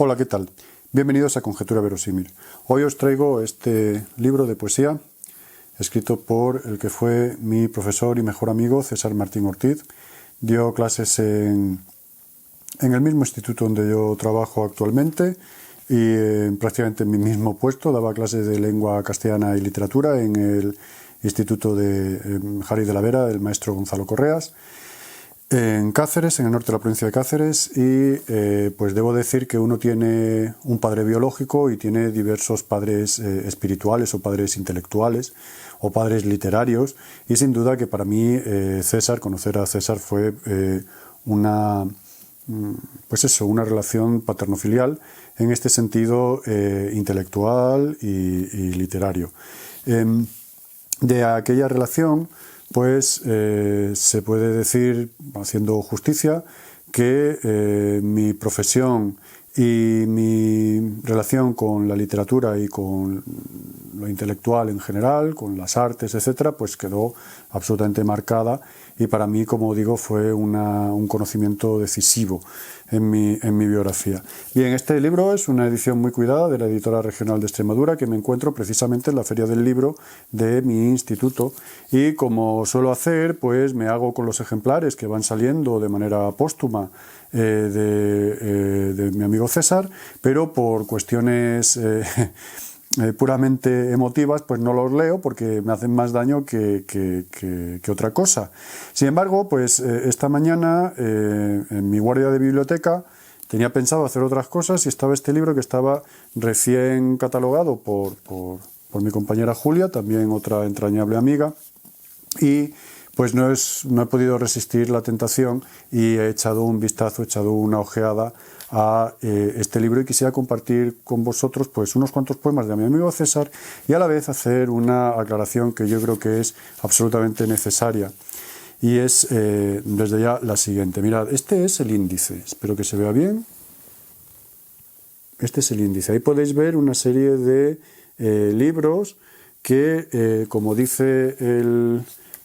Hola, ¿qué tal? Bienvenidos a Conjetura Verosímil. Hoy os traigo este libro de poesía escrito por el que fue mi profesor y mejor amigo, César Martín Ortiz. Dio clases en el mismo instituto donde yo trabajo actualmente y prácticamente en mi mismo puesto. Daba clases de lengua castellana y literatura en el instituto de Jari de la Vera, el maestro Gonzalo Correas, en Cáceres, en el norte de la provincia de Cáceres, y pues debo decir que uno tiene un padre biológico y tiene diversos padres espirituales o padres intelectuales o padres literarios, y sin duda que para mí conocer a César fue una relación paterno-filial en este sentido intelectual y literario. De aquella relación, pues se puede decir, haciendo justicia, que mi profesión y mi relación con la literatura y con lo intelectual en general, con las artes, etcétera, pues quedó absolutamente marcada, y para mí, como digo, fue un conocimiento decisivo en mi biografía. Bien, este libro es una edición muy cuidada de la Editora Regional de Extremadura, que me encuentro precisamente en la Feria del Libro de mi instituto, y como suelo hacer, pues me hago con los ejemplares que van saliendo de manera póstuma de mi amigo César, pero por cuestiones puramente emotivas, pues no los leo porque me hacen más daño que otra cosa. Sin embargo, pues esta mañana en mi guardia de biblioteca tenía pensado hacer otras cosas y estaba este libro que estaba recién catalogado por mi compañera Julia, también otra entrañable amiga, y pues no he podido resistir la tentación y he echado un vistazo, he echado una ojeada a este libro, y quisiera compartir con vosotros pues unos cuantos poemas de mi amigo César y a la vez hacer una aclaración que yo creo que es absolutamente necesaria, y es desde ya la siguiente. Mirad, este es el índice, espero que se vea bien. Este es el índice, ahí podéis ver una serie de libros que, como dice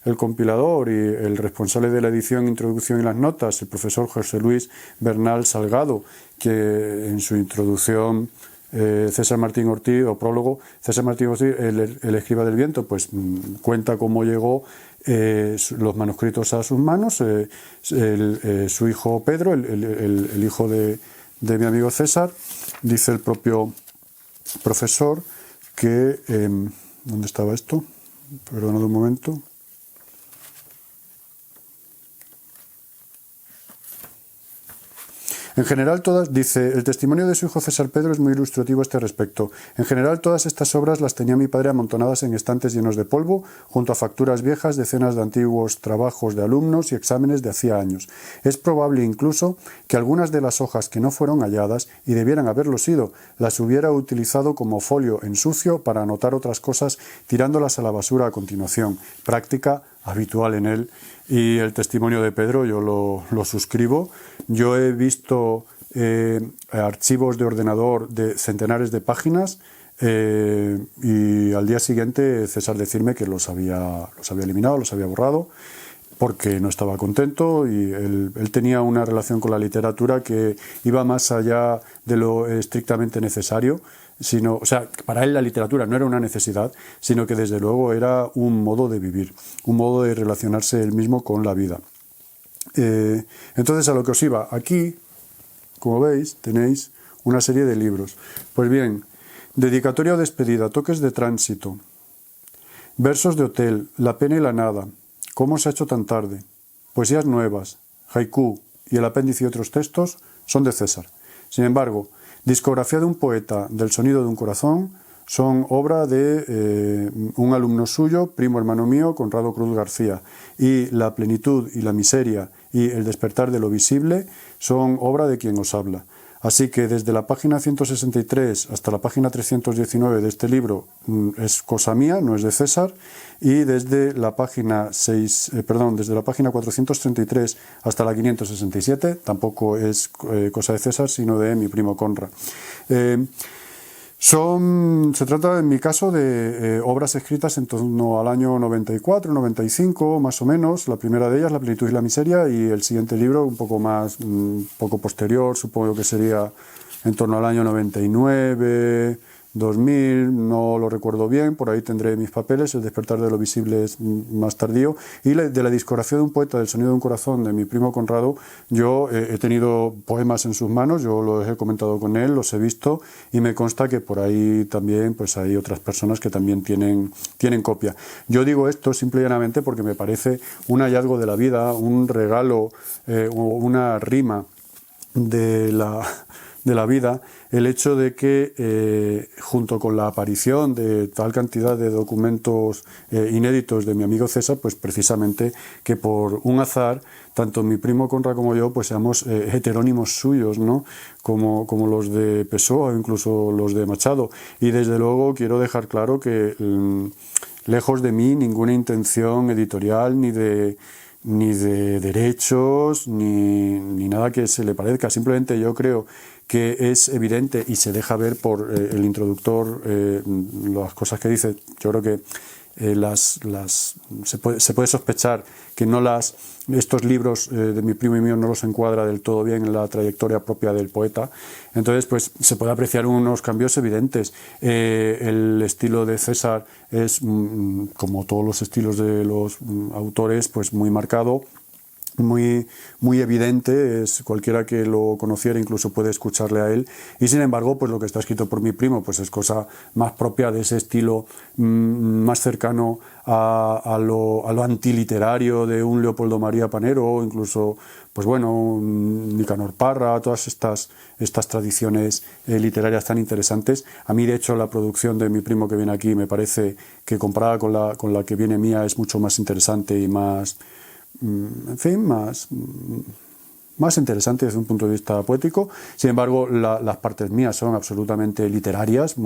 el compilador y el responsable de la edición, introducción y las notas, el profesor José Luis Bernal Salgado, que en su introducción, César Martín Ortiz, o prólogo, César Martín Ortiz, el escriba del viento, pues cuenta cómo llegó los manuscritos a sus manos. Su hijo Pedro, el hijo de mi amigo César, dice el propio profesor que... ¿dónde estaba esto? Perdonad un momento. En general dice, el testimonio de su hijo César Pedro es muy ilustrativo a este respecto. En general todas estas obras las tenía mi padre amontonadas en estantes llenos de polvo, junto a facturas viejas, decenas de antiguos trabajos de alumnos y exámenes de hacía años. Es probable incluso que algunas de las hojas que no fueron halladas, y debieran haberlo sido, las hubiera utilizado como folio en sucio para anotar otras cosas, tirándolas a la basura a continuación, práctica habitual en él. Y el testimonio de Pedro yo lo suscribo. Yo he visto archivos de ordenador de centenares de páginas, y al día siguiente César decirme que los había eliminado, los había borrado, porque no estaba contento, y él tenía una relación con la literatura que iba más allá de lo estrictamente necesario, o sea, para él la literatura no era una necesidad, sino que desde luego era un modo de vivir, un modo de relacionarse él mismo con la vida. Entonces, a lo que os iba, aquí, como veis, tenéis una serie de libros. Pues bien, dedicatoria o despedida, toques de tránsito, versos de hotel, la pena y la nada, cómo se ha hecho tan tarde, poesías nuevas, haiku y el apéndice y otros textos son de César. Sin embargo, discografía de un poeta, del sonido de un corazón, son obra de un alumno suyo, primo hermano mío, Conrado Cruz García, y La plenitud y la miseria y El despertar de lo visible son obra de quien os habla. Así que desde la página 163 hasta la página 319 de este libro es cosa mía, no es de César, y desde la página desde la página 433 hasta la 567 tampoco es cosa de César, sino de mi primo Conrad. Se trata, en mi caso, de obras escritas en torno al año 94, 95, más o menos. La primera de ellas, La plenitud y la miseria, y el siguiente libro, un poco posterior, supongo que sería en torno al año 99, 2000, no lo recuerdo bien, por ahí tendré mis papeles. El despertar de lo visible es más tardío. Y de la discografía de un poeta, del sonido de un corazón, de mi primo Conrado, yo he tenido poemas en sus manos, yo los he comentado con él, los he visto, y me consta que por ahí también pues hay otras personas que también tienen copia. Yo digo esto simple y llanamente porque me parece un hallazgo de la vida, un regalo, una rima de la vida, el hecho de que junto con la aparición de tal cantidad de documentos inéditos de mi amigo César, pues precisamente que por un azar, tanto mi primo Conrad como yo, pues seamos heterónimos suyos, ¿no? Como los de Pessoa o incluso los de Machado. Y desde luego quiero dejar claro que lejos de mí ninguna intención editorial ni de derechos, ni nada que se le parezca. Simplemente yo creo que es evidente y se deja ver por el introductor las cosas que dice. Yo creo que se puede sospechar que estos libros de mi primo y mío no los encuadra del todo bien en la trayectoria propia del poeta. Entonces, pues se puede apreciar unos cambios evidentes. El estilo de César es, como todos los estilos de los autores, pues muy marcado, muy evidente. Es cualquiera que lo conociera incluso puede escucharle a él, y sin embargo pues lo que está escrito por mi primo pues es cosa más propia de ese estilo, más cercano a lo antiliterario de un Leopoldo María Panero, o incluso pues bueno, un Nicanor Parra, todas estas tradiciones literarias tan interesantes. A mí de hecho la producción de mi primo que viene aquí me parece que comparada con la que viene mía es mucho más interesante y más, en fin, más interesante desde un punto de vista poético. Sin embargo, las partes mías son absolutamente literarias,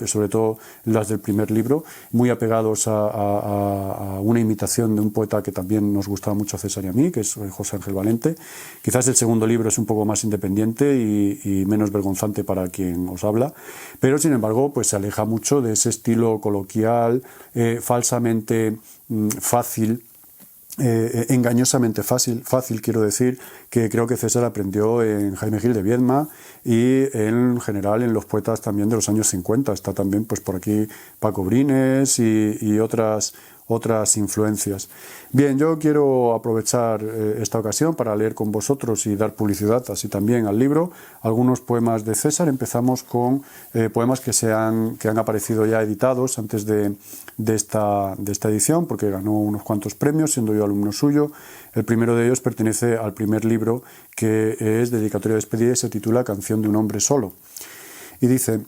sobre todo las del primer libro, muy apegados a una imitación de un poeta que también nos gustaba mucho a César y a mí, que es José Ángel Valente. Quizás el segundo libro es un poco más independiente y menos vergonzante para quien os habla, pero sin embargo pues se aleja mucho de ese estilo coloquial, falsamente fácil, engañosamente fácil quiero decir, que creo que César aprendió en Jaime Gil de Viedma y en general en los poetas también de los años 50. Está también pues por aquí Paco Brines y otras influencias. Bien, yo quiero aprovechar esta ocasión para leer con vosotros y dar publicidad así también al libro algunos poemas de César. Empezamos con poemas que han aparecido ya editados antes de esta edición, porque ganó unos cuantos premios siendo yo alumno suyo. El primero de ellos pertenece al primer libro, que es Dedicatoria de despedida y se titula Canción de un hombre solo. Y dice: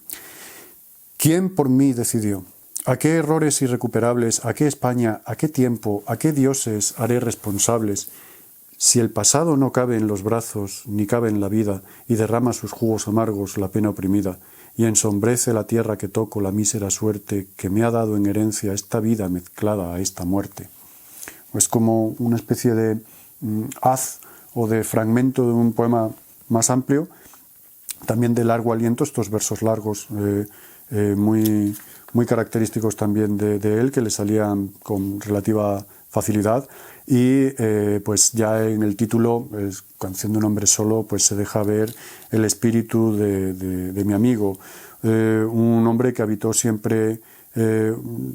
¿Quién por mí decidió? ¿A qué errores irrecuperables, a qué España, a qué tiempo, a qué dioses haré responsables? Si el pasado no cabe en los brazos, ni cabe en la vida, y derrama sus jugos amargos la pena oprimida, y ensombrece la tierra que toco la mísera suerte que me ha dado en herencia esta vida mezclada a esta muerte. Es como una especie de haz o de fragmento de un poema más amplio, también de largo aliento, estos versos largos muy característicos también de él, que le salían con relativa facilidad. Y pues ya en el título, Canción de un hombre solo, pues se deja ver el espíritu de mi amigo, un hombre que habitó siempre,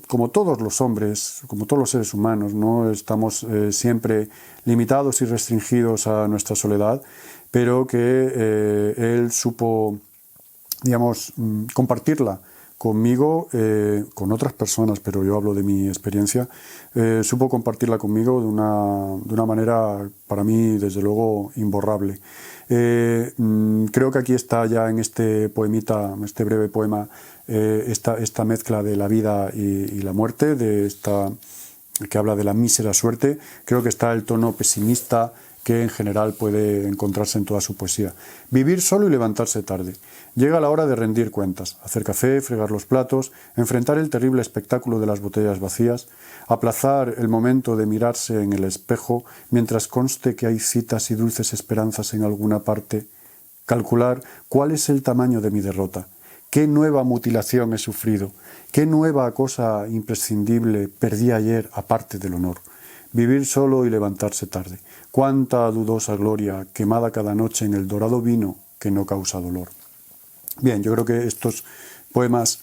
como todos los hombres, como todos los seres humanos, ¿no? Estamos siempre limitados y restringidos a nuestra soledad, pero que él supo, digamos, compartirla conmigo, con otras personas, pero yo hablo de mi experiencia, supo compartirla conmigo de una manera, para mí, desde luego, imborrable. Creo que aquí está ya en este poemita, este breve poema, esta mezcla de la vida y la muerte, que habla de la mísera suerte. Creo que está el tono pesimista que en general puede encontrarse en toda su poesía. Vivir solo y levantarse tarde. Llega la hora de rendir cuentas, hacer café, fregar los platos, enfrentar el terrible espectáculo de las botellas vacías, aplazar el momento de mirarse en el espejo mientras conste que hay citas y dulces esperanzas en alguna parte, calcular cuál es el tamaño de mi derrota, qué nueva mutilación he sufrido, qué nueva cosa imprescindible perdí ayer aparte del honor. Vivir solo y levantarse tarde. Cuánta dudosa gloria quemada cada noche en el dorado vino que no causa dolor. Bien, yo creo que estos poemas,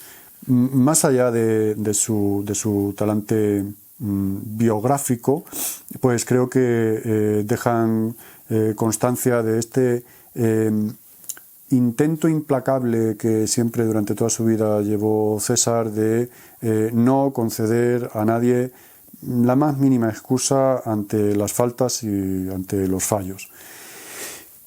más allá de su talante biográfico, pues creo que dejan constancia de este intento implacable que siempre durante toda su vida llevó César de no conceder a nadie la más mínima excusa ante las faltas y ante los fallos.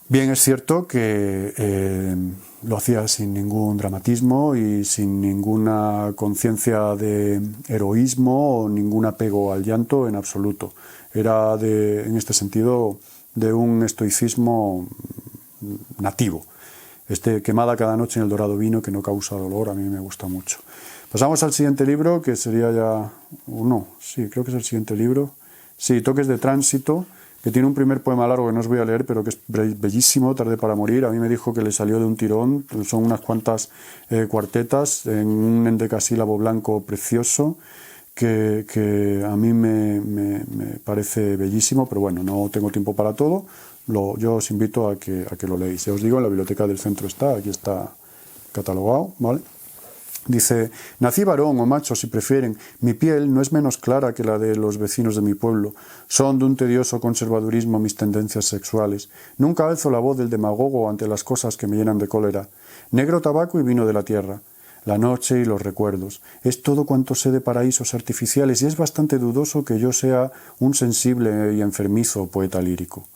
Bien, es cierto que lo hacía sin ningún dramatismo y sin ninguna conciencia de heroísmo o ningún apego al llanto en absoluto. Era, en este sentido, de un estoicismo nativo. Quemada cada noche en el dorado vino que no causa dolor, a mí me gusta mucho. Pasamos al siguiente libro, que sería ya... no, sí, creo que es el siguiente libro. Sí, Toques de Tránsito, que tiene un primer poema largo que no os voy a leer, pero que es bellísimo, Tarde para morir. A mí me dijo que le salió de un tirón, son unas cuantas cuartetas en un endecasílabo blanco precioso, que a mí me parece bellísimo, pero bueno, no tengo tiempo para todo. Yo os invito a que lo leáis. Ya os digo, en la biblioteca del centro está, aquí está catalogado, ¿vale? Dice, nací varón o macho si prefieren, mi piel no es menos clara que la de los vecinos de mi pueblo, son de un tedioso conservadurismo mis tendencias sexuales, nunca alzo la voz del demagogo ante las cosas que me llenan de cólera, negro tabaco y vino de la tierra, la noche y los recuerdos, es todo cuanto sé de paraísos artificiales y es bastante dudoso que yo sea un sensible y enfermizo poeta lírico.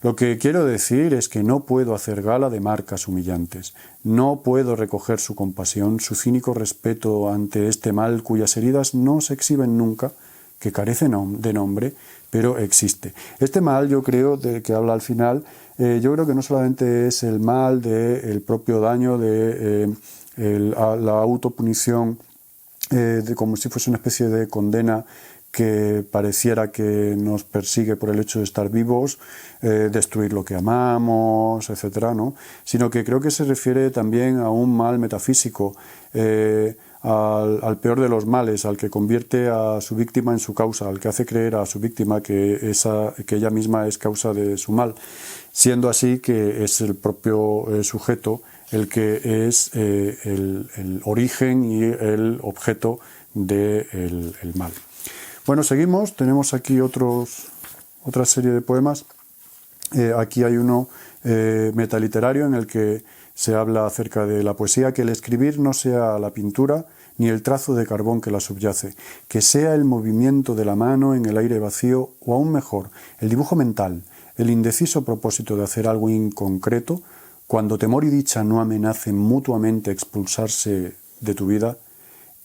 Lo que quiero decir es que no puedo hacer gala de marcas humillantes, no puedo recoger su compasión, su cínico respeto ante este mal cuyas heridas no se exhiben nunca, que carece de nombre, pero existe. Este mal, yo creo, de que habla al final, yo creo que no solamente es el mal del propio daño, de la autopunición, como si fuese una especie de condena que pareciera que nos persigue por el hecho de estar vivos, destruir lo que amamos, etcétera, ¿no? Sino que creo que se refiere también a un mal metafísico, al peor de los males, al que convierte a su víctima en su causa, al que hace creer a su víctima que ella misma es causa de su mal, siendo así que es el propio sujeto el que es el origen y el objeto del mal. Bueno, seguimos, tenemos aquí otra serie de poemas. Aquí hay uno metaliterario en el que se habla acerca de la poesía, que el escribir no sea la pintura ni el trazo de carbón que la subyace, que sea el movimiento de la mano en el aire vacío o aún mejor, el dibujo mental, el indeciso propósito de hacer algo inconcreto, cuando temor y dicha no amenacen mutuamente expulsarse de tu vida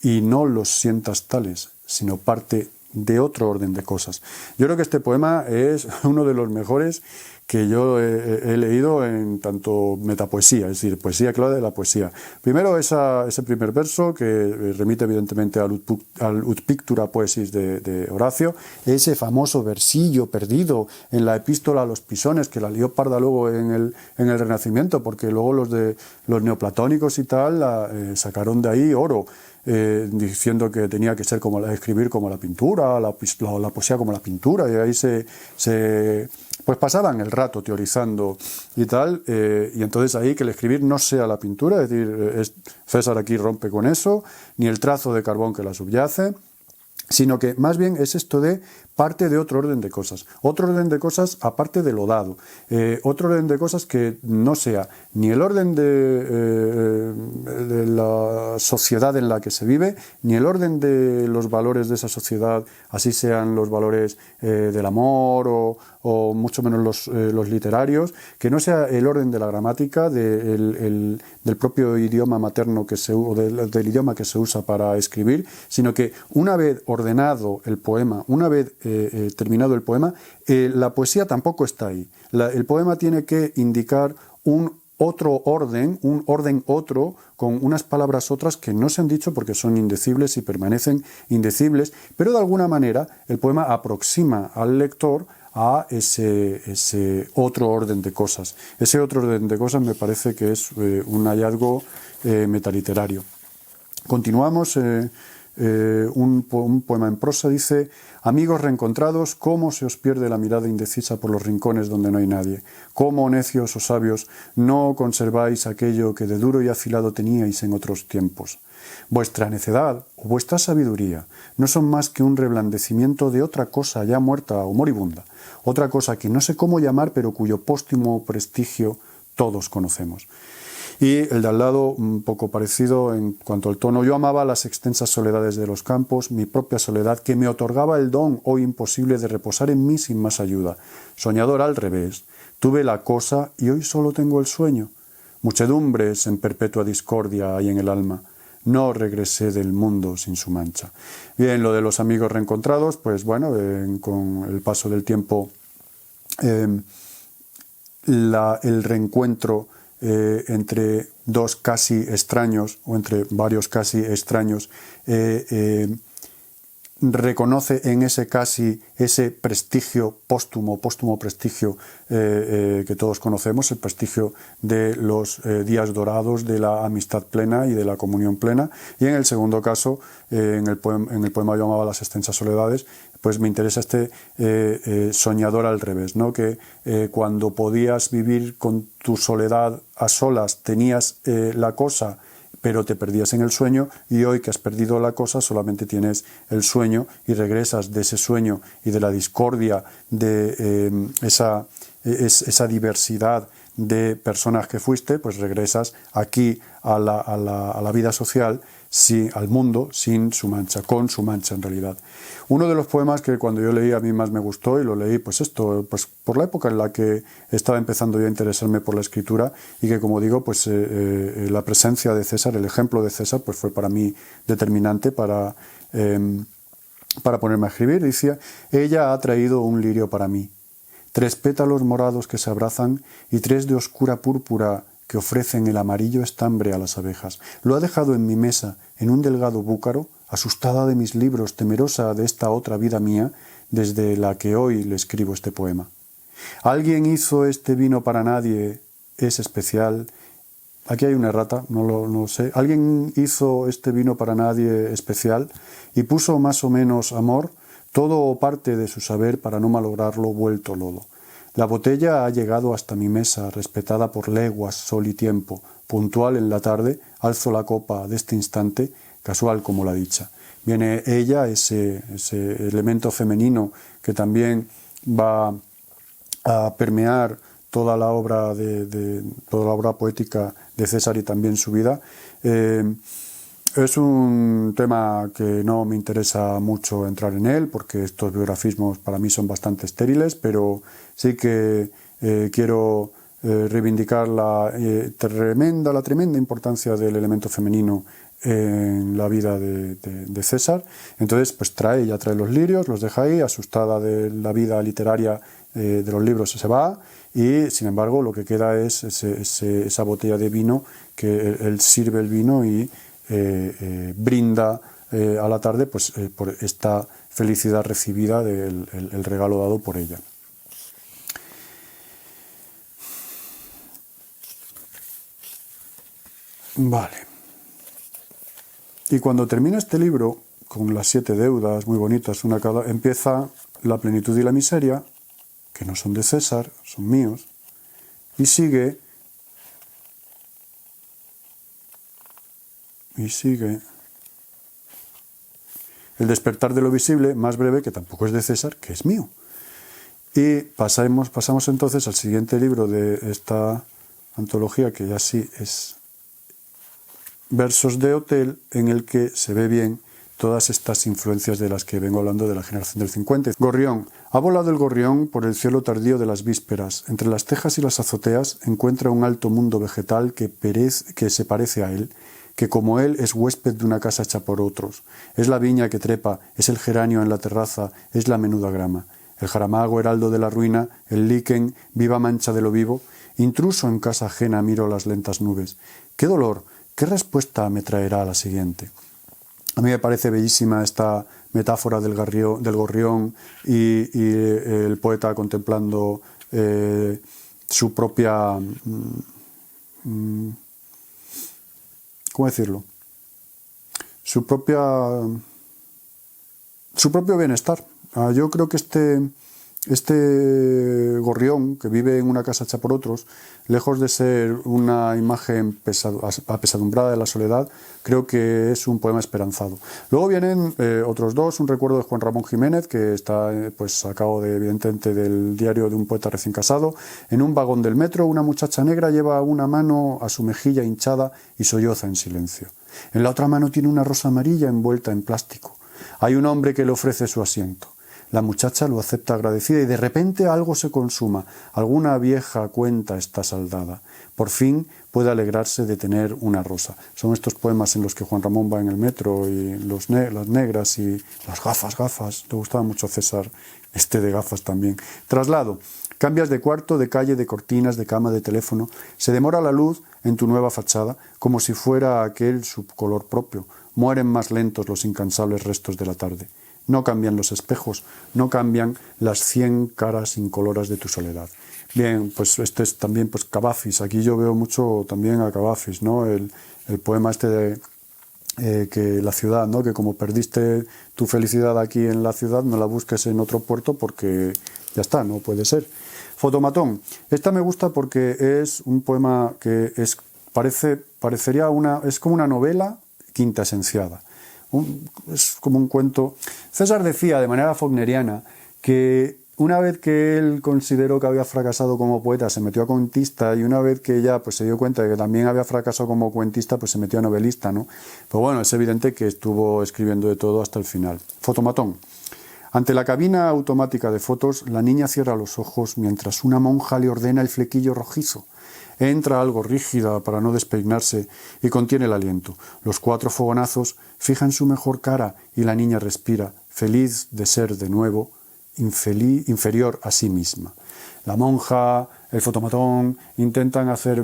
y no los sientas tales, sino parte de otro orden de cosas. Yo creo que este poema es uno de los mejores que yo he leído en tanto metapoesía, es decir, poesía clara de la poesía. Primero ese primer verso que remite evidentemente al Ut Pictura Poesis de Horacio, ese famoso versillo perdido en la epístola a los Pisones, que la lió parda luego en el Renacimiento, porque luego los neoplatónicos y tal sacaron de ahí oro. Diciendo que tenía que ser escribir como la pintura, la poesía como la pintura, y ahí pues pasaban el rato teorizando y tal, y entonces ahí que el escribir no sea la pintura, es decir, César aquí rompe con eso, ni el trazo de carbón que la subyace, sino que más bien es esto de parte de otro orden de cosas aparte de lo dado, otro orden de cosas que no sea ni el orden de la sociedad en la que se vive, ni el orden de los valores de esa sociedad, así sean los valores del amor o mucho menos los literarios, que no sea el orden de la gramática, del propio idioma materno o del idioma que se usa para escribir, sino que una vez ordenado el poema, una vez terminado el poema, la poesía tampoco está ahí. El poema tiene que indicar un orden otro, con unas palabras otras que no se han dicho porque son indecibles y permanecen indecibles, pero de alguna manera el poema aproxima al lector a ese otro orden de cosas. Ese otro orden de cosas me parece que es un hallazgo metaliterario. Continuamos. un poema en prosa, dice: amigos reencontrados, ¿cómo se os pierde la mirada indecisa por los rincones donde no hay nadie? ¿Cómo, necios o sabios, no conserváis aquello que de duro y afilado teníais en otros tiempos? Vuestra necedad o vuestra sabiduría no son más que un reblandecimiento de otra cosa ya muerta o moribunda, otra cosa que no sé cómo llamar, pero cuyo póstumo prestigio todos conocemos. Y el de al lado, un poco parecido en cuanto al tono: yo amaba las extensas soledades de los campos, mi propia soledad, que me otorgaba el don hoy imposible de reposar en mí sin más ayuda. Soñador al revés, tuve la cosa y hoy solo tengo el sueño. Muchedumbres en perpetua discordia hay en el alma. No regresé del mundo sin su mancha. Bien, lo de los amigos reencontrados, pues bueno, con el paso del tiempo, el reencuentro entre dos casi extraños, o entre varios casi extraños, reconoce en ese casi ese prestigio póstumo prestigio que todos conocemos, el prestigio de los días dorados, de la amistad plena y de la comunión plena. Y en el segundo caso, en el poema yo amaba las extensas soledades, pues me interesa este soñador al revés, ¿no? Que cuando podías vivir con tu soledad a solas tenías la cosa, pero te perdías en el sueño, y hoy que has perdido la cosa solamente tienes el sueño y regresas de ese sueño y de la discordia, de esa diversidad de personas que fuiste, pues regresas aquí a la vida social, al mundo sin su mancha, con su mancha en realidad. Uno de los poemas que cuando yo leí a mí más me gustó, y lo leí pues por la época en la que estaba empezando yo a interesarme por la escritura, y que, como digo, pues la presencia de César, el ejemplo de César, pues fue para mí determinante para ponerme a escribir. Decía: ella ha traído un lirio para mí, 3 pétalos morados que se abrazan y 3 de oscura púrpura que ofrecen el amarillo estambre a las abejas. Lo ha dejado en mi mesa, en un delgado búcaro, asustada de mis libros, temerosa de esta otra vida mía, desde la que hoy le escribo este poema. Alguien hizo este vino para nadie, es especial. Aquí hay una errata, no lo sé. Alguien hizo este vino para nadie especial y puso más o menos amor, todo o parte de su saber, para no malograrlo vuelto lodo. La botella ha llegado hasta mi mesa, respetada por leguas, sol y tiempo. Puntual en la tarde, alzo la copa de este instante, casual como la dicha. Viene ella, ese elemento femenino que también va a permear toda la obra toda la obra poética de César y también su vida. Es un tema que no me interesa mucho entrar en él, porque estos biografismos para mí son bastante estériles, pero sí que quiero reivindicar la tremenda importancia del elemento femenino en la vida de César. Entonces, pues ella trae los lirios, los deja ahí, asustada de la vida literaria de los libros se va, y sin embargo lo que queda es esa botella de vino, que él sirve el vino y brinda a la tarde, pues por esta felicidad recibida del el regalo dado por ella. Vale. Y cuando termina este libro, con las 7 deudas muy bonitas, una cada, empieza la plenitud y la miseria, que no son de César, son míos, y sigue el despertar de lo visible, más breve, que tampoco es de César, que es mío. Y pasamos entonces al siguiente libro de esta antología, que ya sí es Versos de Hotel, en el que se ve bien todas estas influencias de las que vengo hablando de la generación del 50. Gorrión. Ha volado el gorrión por el cielo tardío de las vísperas. Entre las tejas y las azoteas encuentra un alto mundo vegetal que se parece a él, que como él es huésped de una casa hecha por otros. Es la viña que trepa, es el geranio en la terraza, es la menuda grama. El jaramago heraldo de la ruina, el líquen, viva mancha de lo vivo. Intruso en casa ajena miro las lentas nubes. ¡Qué dolor! ¿Qué respuesta me traerá a la siguiente? A mí me parece bellísima esta metáfora del gorrión y el poeta contemplando su propia... ¿cómo decirlo? Su propia su propio bienestar. Yo creo que este gorrión que vive en una casa hecha por otros, lejos de ser una imagen apesadumbrada de la soledad, creo que es un poema esperanzado. Luego vienen otros dos, un recuerdo de Juan Ramón Jiménez, que está pues sacado evidentemente del diario de un poeta recién casado. En un vagón del metro, una muchacha negra lleva una mano a su mejilla hinchada y solloza en silencio. En la otra mano tiene una rosa amarilla envuelta en plástico. Hay un hombre que le ofrece su asiento. La muchacha lo acepta agradecida y de repente algo se consuma. Alguna vieja cuenta está saldada. Por fin puede alegrarse de tener una rosa. Son estos poemas en los que Juan Ramón va en el metro y las negras y las gafas. Le gustaba mucho a César de gafas también. Traslado. Cambias de cuarto, de calle, de cortinas, de cama, de teléfono. Se demora la luz en tu nueva fachada, como si fuera aquel su color propio. Mueren más lentos los incansables restos de la tarde. No cambian los espejos, no cambian las 100 caras incoloras de tu soledad. Bien, pues este es también pues Cavafis. Aquí yo veo mucho también a Cavafis, ¿no? El poema de que la ciudad, ¿no? Que como perdiste tu felicidad aquí en la ciudad, no la busques en otro puerto porque ya está, no puede ser. Fotomatón. Esta me gusta porque es un poema que es como una novela quintaesenciada. Es como un cuento. César decía de manera wagneriana que una vez que él consideró que había fracasado como poeta, se metió a cuentista, y una vez que ya pues, se dio cuenta de que también había fracasado como cuentista, pues se metió a novelista, ¿no? Pero bueno, es evidente que estuvo escribiendo de todo hasta el final. Fotomatón. Ante la cabina automática de fotos, la niña cierra los ojos mientras una monja le ordena el flequillo rojizo. Entra algo rígida para no despeinarse y contiene el aliento. Los 4 fogonazos fijan su mejor cara y la niña respira, feliz de ser de nuevo inferior a sí misma. La monja, el fotomatón, intentan hacer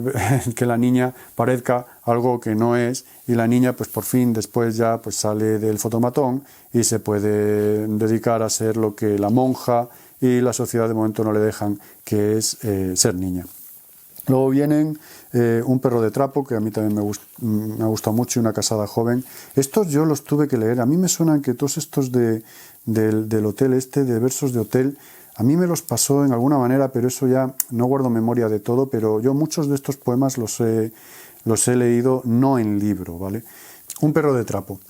que la niña parezca algo que no es, y la niña pues por fin después ya pues sale del fotomatón y se puede dedicar a ser lo que la monja y la sociedad de momento no le dejan, que es ser niña. Luego vienen Un perro de trapo, que a mí también me ha gustado mucho, y Una casada joven. Estos yo los tuve que leer. A mí me suenan que todos estos del hotel de versos de hotel, a mí me los pasó en alguna manera, pero eso ya no guardo memoria de todo, pero yo muchos de estos poemas los he leído no en libro, ¿vale? Un perro de trapo.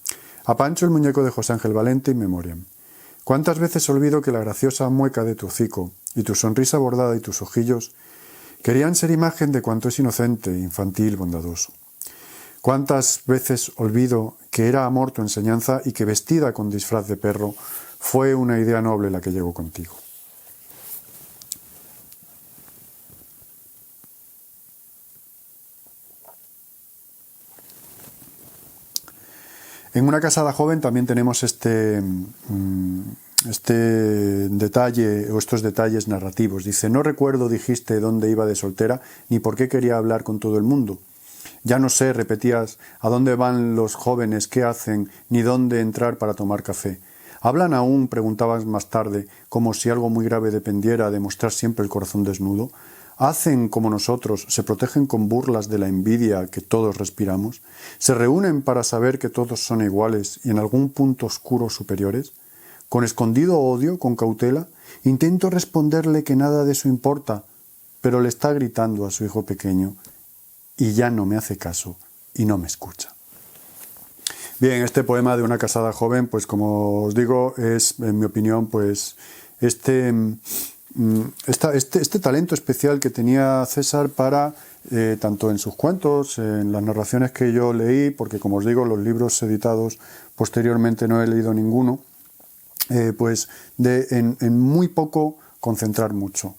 A Pancho, el muñeco de José Ángel Valente, in memoriam. ¿Cuántas veces olvido que la graciosa mueca de tu hocico y tu sonrisa bordada y tus ojillos querían ser imagen de cuanto es inocente, infantil, bondadoso? ¿Cuántas veces olvido que era amor tu enseñanza y que vestida con disfraz de perro fue una idea noble la que llegó contigo? En Una casada joven también tenemos este detalle o estos detalles narrativos. Dice: no recuerdo, dijiste, dónde iba de soltera ni por qué quería hablar con todo el mundo. Ya no sé, repetías, a dónde van los jóvenes, qué hacen, ni dónde entrar para tomar café. ¿Hablan aún?, preguntabas más tarde, como si algo muy grave dependiera de mostrar siempre el corazón desnudo. ¿Hacen como nosotros, se protegen con burlas de la envidia que todos respiramos? ¿Se reúnen para saber que todos son iguales y en algún punto oscuro superiores? Con escondido odio, con cautela, intento responderle que nada de eso importa, pero le está gritando a su hijo pequeño y ya no me hace caso y no me escucha. Bien, este poema de Una casada joven, pues como os digo, es, en mi opinión, pues este talento especial que tenía César para, tanto en sus cuentos, en las narraciones que yo leí, porque como os digo, los libros editados posteriormente no he leído ninguno, pues en muy poco concentrar mucho.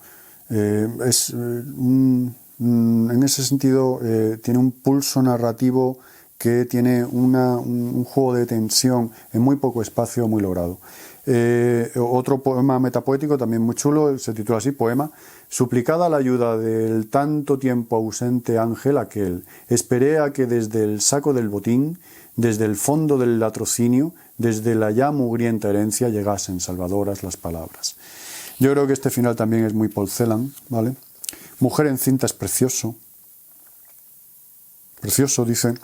En ese sentido tiene un pulso narrativo que tiene un juego de tensión en muy poco espacio muy logrado. Otro poema metapoético también muy chulo, se titula así, Poema. Suplicada la ayuda del tanto tiempo ausente ángel aquel, esperé a que desde el saco del botín, desde el fondo del latrocinio, desde la ya mugrienta herencia llegasen salvadoras las palabras. Yo creo que este final también es muy Paul Celan, ¿vale? Mujer encinta es precioso. Precioso, dice.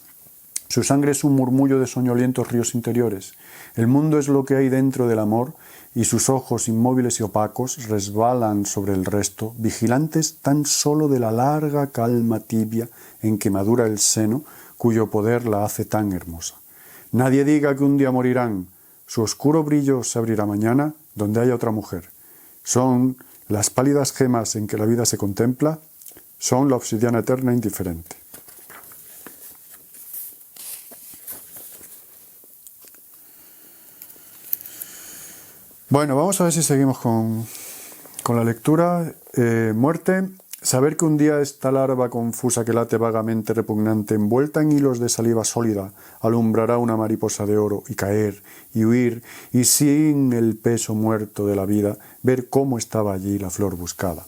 Su sangre es un murmullo de soñolientos ríos interiores. El mundo es lo que hay dentro del amor, y sus ojos inmóviles y opacos resbalan sobre el resto, vigilantes tan solo de la larga calma tibia en que madura el seno, cuyo poder la hace tan hermosa. Nadie diga que un día morirán. Su oscuro brillo se abrirá mañana donde haya otra mujer. Son las pálidas gemas en que la vida se contempla, son la obsidiana eterna indiferente. Bueno, vamos a ver si seguimos con la lectura. Muerte. Saber que un día esta larva confusa que late vagamente repugnante, envuelta en hilos de saliva sólida, alumbrará una mariposa de oro, y caer, y huir, y sin el peso muerto de la vida, ver cómo estaba allí la flor buscada.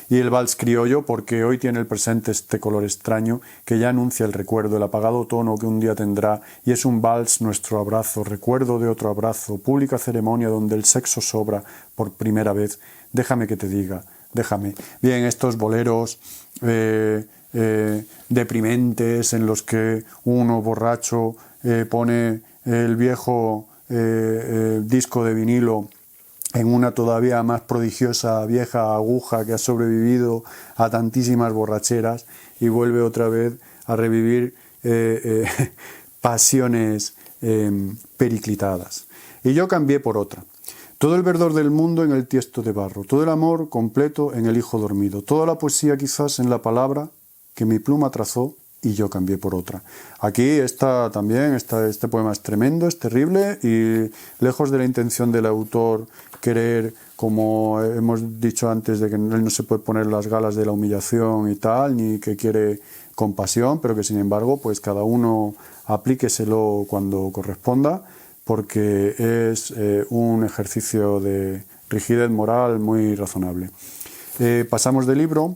Y el vals criollo, porque hoy tiene el presente este color extraño, que ya anuncia el recuerdo, el apagado tono que un día tendrá, y es un vals nuestro abrazo, recuerdo de otro abrazo, pública ceremonia donde el sexo sobra por primera vez. Déjame que te diga, déjame. Bien, estos boleros deprimentes en los que uno borracho pone el viejo disco de vinilo en una todavía más prodigiosa vieja aguja que ha sobrevivido a tantísimas borracheras y vuelve otra vez a revivir pasiones periclitadas. Y yo cambié por otra. Todo el verdor del mundo en el tiesto de barro, todo el amor completo en el hijo dormido, toda la poesía quizás en la palabra que mi pluma trazó y yo cambié por otra. Aquí está también, este poema es tremendo, es terrible y lejos de la intención del autor querer, como hemos dicho antes, de que él no se puede poner las galas de la humillación y tal, ni que quiere compasión, pero que sin embargo pues cada uno aplíqueselo cuando corresponda, porque es un ejercicio de rigidez moral muy razonable. Pasamos del libro,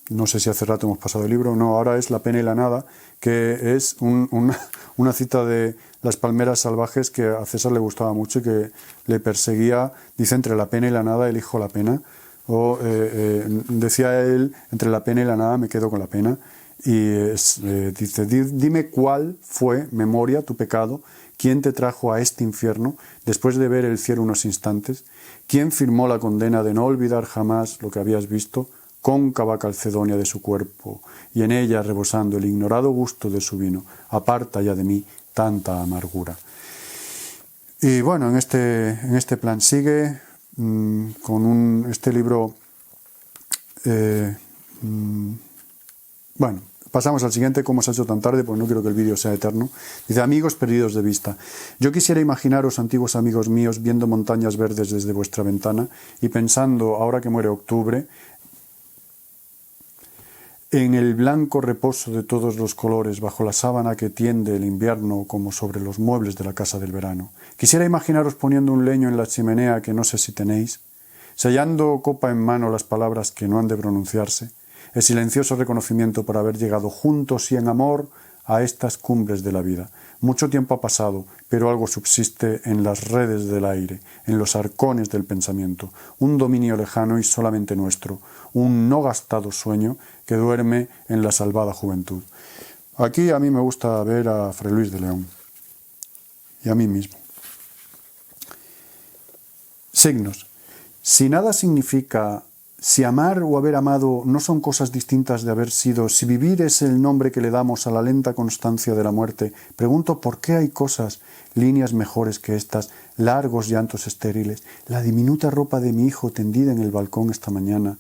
no sé si hace rato hemos pasado el libro, no, ahora es La pena y la nada, que es una cita de Las palmeras salvajes que a César le gustaba mucho y que le perseguía, dice, entre la pena y la nada elijo la pena, o decía él, entre la pena y la nada me quedo con la pena, y dice, dime cuál fue, memoria, tu pecado, quién te trajo a este infierno después de ver el cielo unos instantes, quién firmó la condena de no olvidar jamás lo que habías visto, cóncava calcedonia de su cuerpo, y en ella rebosando el ignorado gusto de su vino, aparta ya de mí tanta amargura. Y bueno, en este plan sigue con este libro. Bueno, pasamos al siguiente, ¿cómo se ha hecho tan tarde? Porque no quiero que el vídeo sea eterno. Dice, amigos perdidos de vista. Yo quisiera imaginaros, antiguos amigos míos, viendo montañas verdes desde vuestra ventana y pensando, ahora que muere octubre, en el blanco reposo de todos los colores bajo la sábana que tiende el invierno como sobre los muebles de la casa del verano. Quisiera imaginaros poniendo un leño en la chimenea que no sé si tenéis, sellando copa en mano las palabras que no han de pronunciarse, el silencioso reconocimiento por haber llegado juntos y en amor a estas cumbres de la vida. Mucho tiempo ha pasado, pero algo subsiste en las redes del aire, en los arcones del pensamiento, un dominio lejano y solamente nuestro, un no gastado sueño que duerme en la salvada juventud. Aquí a mí me gusta ver a Fray Luis de León y a mí mismo. Signos. Si nada significa, si amar o haber amado no son cosas distintas de haber sido, si vivir es el nombre que le damos a la lenta constancia de la muerte, pregunto por qué hay cosas, líneas mejores que estas, largos llantos estériles, la diminuta ropa de mi hijo tendida en el balcón esta mañana,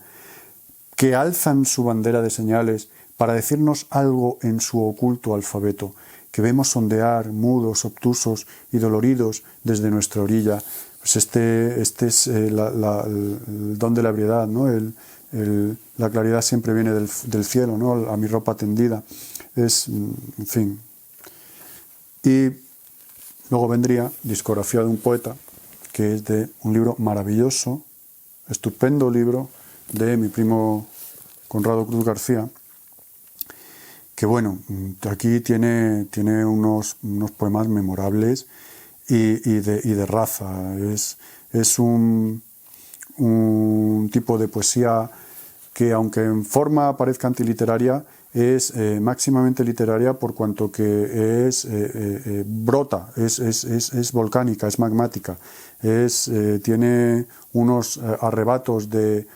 que alzan su bandera de señales para decirnos algo en su oculto alfabeto, que vemos sondear, mudos, obtusos y doloridos desde nuestra orilla. Pues este es el don de la ebriedad, ¿no? La claridad siempre viene del cielo, ¿no? A mi ropa tendida. En fin. Y luego vendría Discografía de un poeta, que es de un libro maravilloso, estupendo libro, de mi primo Conrado Cruz García, que bueno, aquí tiene unos poemas memorables y de raza. Es un tipo de poesía que, aunque en forma parezca antiliteraria, es máximamente literaria por cuanto que es brota, es volcánica, es magmática, tiene unos arrebatos de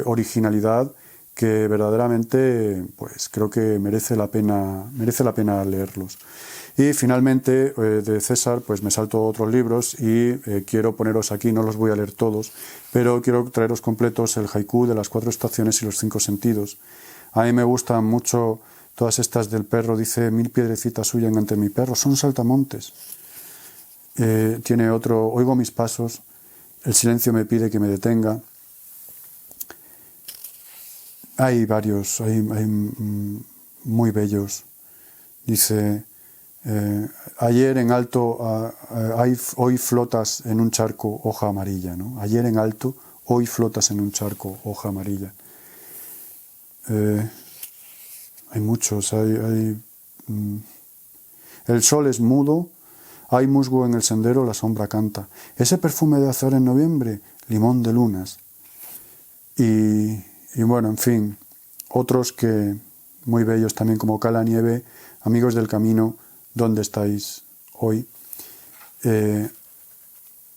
originalidad que verdaderamente pues creo que merece la pena leerlos. Y finalmente de César pues me salto otros libros y quiero poneros aquí, no los voy a leer todos, pero quiero traeros completos el haiku de las 4 estaciones y los 5 sentidos. A mí me gustan mucho todas estas del perro, dice 1000 piedrecitas huyen ante mi perro, son saltamontes. Tiene otro, oigo mis pasos, el silencio me pide que me detenga. Hay varios, hay muy bellos. Dice, ayer en alto, hoy flotas en un charco, hoja amarilla, ¿no? Ayer en alto, hoy flotas en un charco, hoja amarilla. Hay muchos, el sol es mudo, hay musgo en el sendero, la sombra canta. Ese perfume de azahar en noviembre, limón de lunas. Y bueno, en fin, otros que muy bellos también como Cala Nieve, amigos del camino, ¿dónde estáis hoy?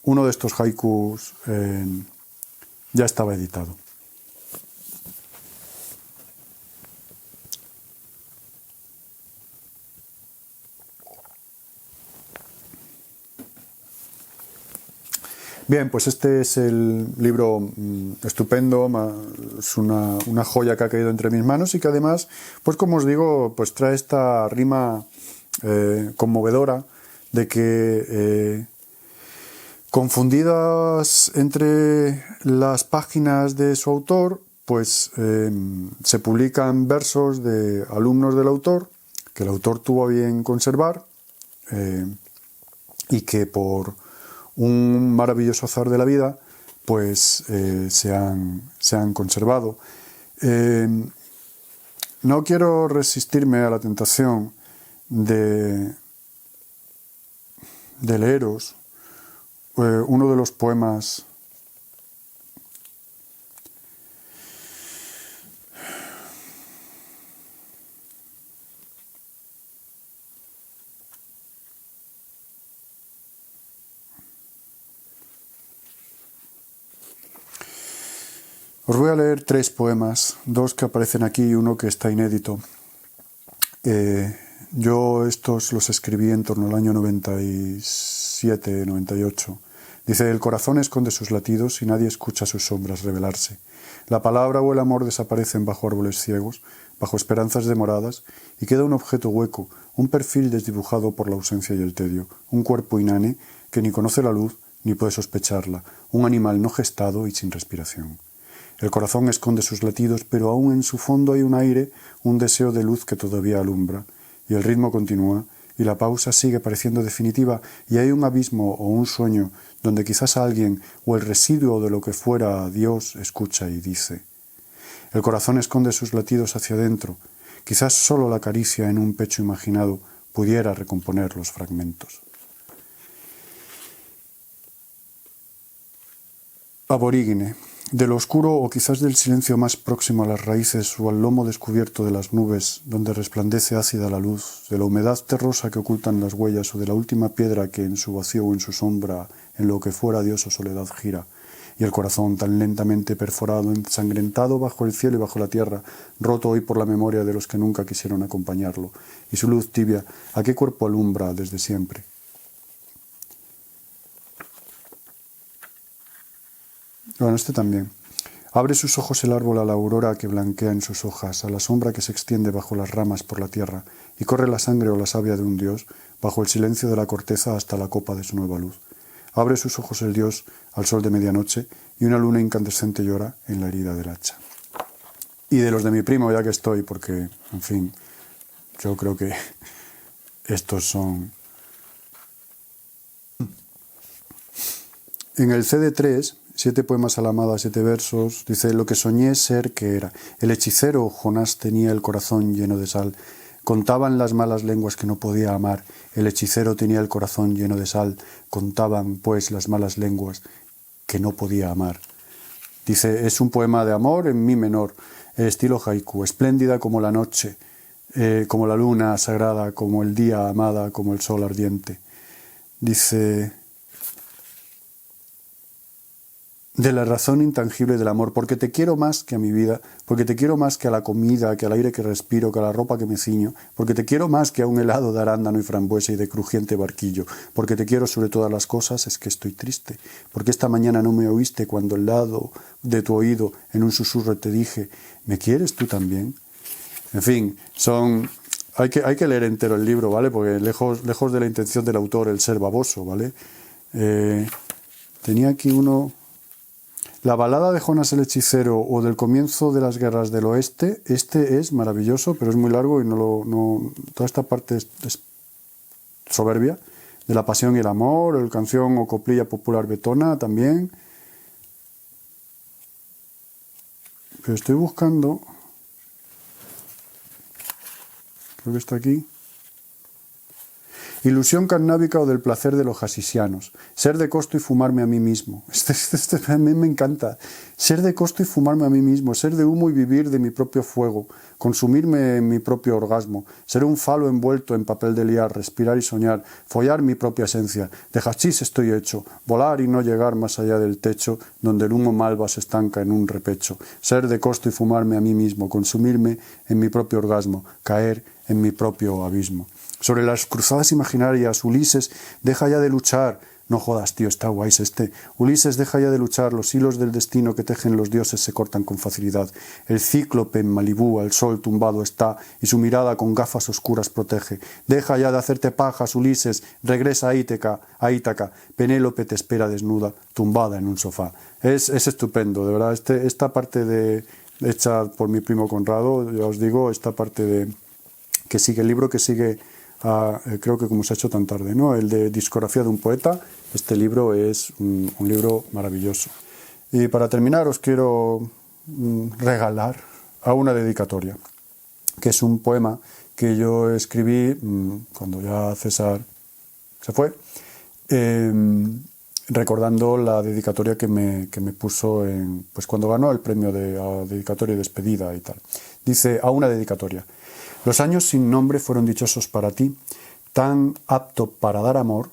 Uno de estos haikus ya estaba editado. Bien, pues este es el libro estupendo, es una joya que ha caído entre mis manos y que además, pues como os digo, pues trae esta rima conmovedora de que confundidas entre las páginas de su autor, pues se publican versos de alumnos del autor que el autor tuvo a bien conservar y que por un maravilloso azar de la vida, pues se han conservado. No quiero resistirme a la tentación de leeros uno de los poemas Os voy a leer 3 poemas, 2 que aparecen aquí y uno que está inédito. Yo estos los escribí en torno al año 97, 98. Dice, el corazón esconde sus latidos y nadie escucha sus sombras revelarse. La palabra o el amor desaparecen bajo árboles ciegos, bajo esperanzas demoradas, y queda un objeto hueco, un perfil desdibujado por la ausencia y el tedio, un cuerpo inane que ni conoce la luz ni puede sospecharla, un animal no gestado y sin respiración. El corazón esconde sus latidos, pero aún en su fondo hay un aire, un deseo de luz que todavía alumbra, y el ritmo continúa, y la pausa sigue pareciendo definitiva, y hay un abismo o un sueño donde quizás alguien, o el residuo de lo que fuera Dios, escucha y dice. El corazón esconde sus latidos hacia adentro, quizás solo la caricia en un pecho imaginado pudiera recomponer los fragmentos. Aborígine. De lo oscuro o quizás del silencio más próximo a las raíces o al lomo descubierto de las nubes, donde resplandece ácida la luz, de la humedad terrosa que ocultan las huellas o de la última piedra que en su vacío o en su sombra, en lo que fuera Dios o soledad gira, y el corazón tan lentamente perforado, ensangrentado bajo el cielo y bajo la tierra, roto hoy por la memoria de los que nunca quisieron acompañarlo, y su luz tibia, ¿a qué cuerpo alumbra desde siempre? Bueno, este también. Abre sus ojos el árbol a la aurora que blanquea en sus hojas, a la sombra que se extiende bajo las ramas por la tierra, y corre la sangre o la savia de un dios, bajo el silencio de la corteza hasta la copa de su nueva luz. Abre sus ojos el dios al sol de medianoche, y una luna incandescente llora en la herida del hacha. Y de los de mi primo, ya que estoy, porque, en fin, yo creo que estos son... En el CD3... 7 poemas a la amada, 7 versos. Dice, lo que soñé ser que era. El hechicero Jonás tenía el corazón lleno de sal. Contaban las malas lenguas que no podía amar. El hechicero tenía el corazón lleno de sal. Contaban, pues, las malas lenguas que no podía amar. Dice, es un poema de amor en mi menor, estilo haiku, espléndida como la noche, como la luna sagrada, como el día amada, como el sol ardiente. Dice, de la razón intangible del amor, porque te quiero más que a mi vida, porque te quiero más que a la comida, que al aire que respiro, que a la ropa que me ciño, porque te quiero más que a un helado de arándano y frambuesa y de crujiente barquillo, porque te quiero sobre todas las cosas, es que estoy triste, porque esta mañana no me oíste cuando al lado de tu oído en un susurro te dije, ¿me quieres tú también? En fin, hay que leer entero el libro, ¿vale? Porque lejos de la intención del autor el ser baboso, ¿vale? Tenía aquí uno... La balada de Jonás el hechicero o del comienzo de las guerras del oeste, este es maravilloso, pero es muy largo y toda esta parte es soberbia, de la pasión y el amor, el canción o coplilla popular betona también. Pero estoy buscando, creo que está aquí. Ilusión cannábica o del placer de los jasisianos. Ser de costo y fumarme a mí mismo. Este a mí me encanta. Ser de costo y fumarme a mí mismo. Ser de humo y vivir de mi propio fuego. Consumirme en mi propio orgasmo. Ser un falo envuelto en papel de liar. Respirar y soñar. Follar mi propia esencia. De hachís estoy hecho. Volar y no llegar más allá del techo donde el humo malva se estanca en un repecho. Ser de costo y fumarme a mí mismo. Consumirme en mi propio orgasmo. Caer en mi propio abismo. Sobre las cruzadas imaginarias, Ulises, deja ya de luchar. No jodas, tío, está guays este. Ulises, deja ya de luchar. Los hilos del destino que tejen los dioses se cortan con facilidad. El cíclope en Malibú al sol tumbado está y su mirada con gafas oscuras protege. Deja ya de hacerte pajas, Ulises. Regresa a Ítaca. Penélope te espera desnuda, tumbada en un sofá. Es estupendo, de verdad. Esta parte hecha por mi primo Conrado, ya os digo, esta parte que sigue el libro, que sigue... creo que como se ha hecho tan tarde, ¿no? El de Discografía de un poeta. Este libro es un libro maravilloso. Y para terminar os quiero regalar a una dedicatoria, que es un poema que yo escribí cuando ya César se fue, recordando la dedicatoria que me puso pues cuando ganó el premio de dedicatoria y despedida y tal. Dice, a una dedicatoria. Los años sin nombre fueron dichosos para ti, tan apto para dar amor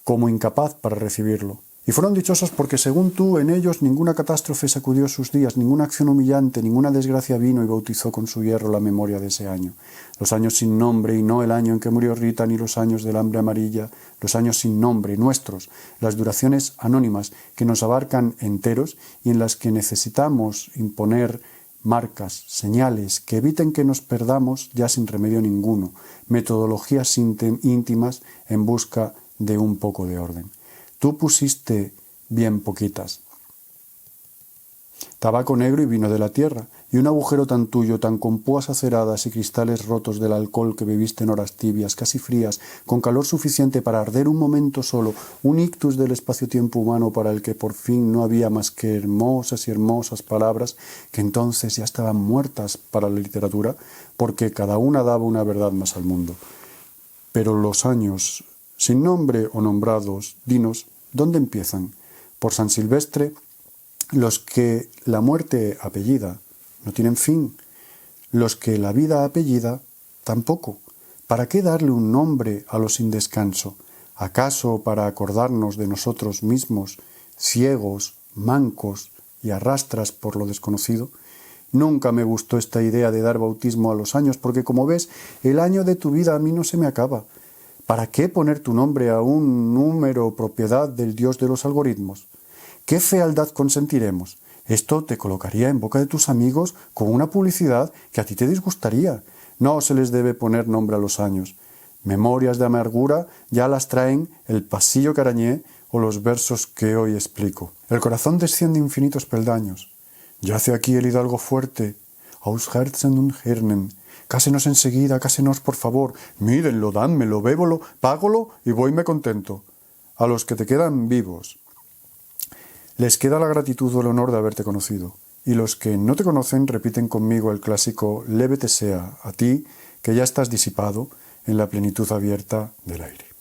como incapaz para recibirlo. Y fueron dichosos porque, según tú, en ellos ninguna catástrofe sacudió sus días, ninguna acción humillante, ninguna desgracia vino y bautizó con su hierro la memoria de ese año. Los años sin nombre, y no el año en que murió Rita, ni los años del hambre amarilla, los años sin nombre, nuestros, las duraciones anónimas que nos abarcan enteros y en las que necesitamos imponer marcas, señales que eviten que nos perdamos ya sin remedio ninguno, metodologías íntimas en busca de un poco de orden. Tú pusiste bien poquitas. Tabaco negro y vino de la tierra, y un agujero tan tuyo, tan con púas aceradas y cristales rotos del alcohol que bebiste en horas tibias, casi frías, con calor suficiente para arder un momento solo, un ictus del espacio-tiempo humano para el que por fin no había más que hermosas y hermosas palabras que entonces ya estaban muertas para la literatura, porque cada una daba una verdad más al mundo. Pero los años, sin nombre o nombrados, dinos, ¿dónde empiezan? Por San Silvestre, los que la muerte apellida no tienen fin, los que la vida apellida tampoco. ¿Para qué darle un nombre a lo sin descanso? ¿Acaso para acordarnos de nosotros mismos, ciegos, mancos y arrastras por lo desconocido? Nunca me gustó esta idea de dar bautismo a los años, porque como ves, el año de tu vida a mí no se me acaba. ¿Para qué poner tu nombre a un número propiedad del dios de los algoritmos? ¿Qué fealdad consentiremos? Esto te colocaría en boca de tus amigos con una publicidad que a ti te disgustaría. No se les debe poner nombre a los años. Memorias de amargura ya las traen el pasillo que arañé o los versos que hoy explico. El corazón desciende infinitos peldaños. Yace aquí el hidalgo fuerte. Aus Herzen und Hirnen. Cásenos enseguida, cásenos por favor. Mírenlo, dánmelo, bébolo, págolo y voyme contento. A los que te quedan vivos les queda la gratitud o el honor de haberte conocido. Y los que no te conocen repiten conmigo el clásico leve te sea a ti, que ya estás disipado en la plenitud abierta del aire.